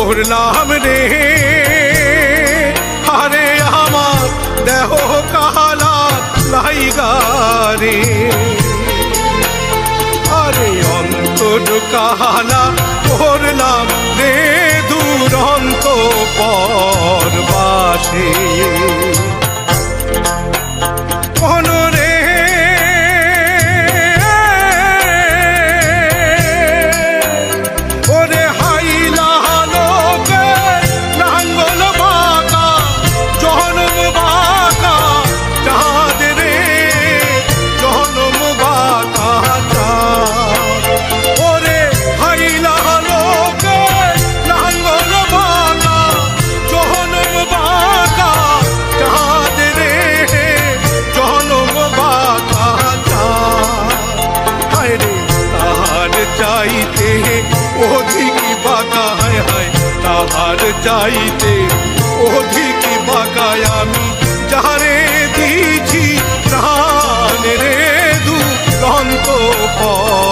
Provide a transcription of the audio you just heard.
করলাম রে, আরে আমার দেহ কালা লাইগারে, আরে অন্তর কালা করলাম রে দুরন্ত পরবাসে। মনরে ওরে হাইলা লোকে নাঙ্গল বাঁকা জনম বাঁকা চাঁদ রে, জনম বাঁকা চাঁদ। ওরে হাইলা লোকে নাঙ্গল বাঁকা জনম বাঁকা চাঁদ রে, জনম বাঁকা চাঁদ। হায় রে তাহার চাইতে অধিক বাঁকা, হায় হায় তাহার চাইতে অধিক বাঁকায় আমি যারে দিছি প্রাণ রে দুরন্ত পর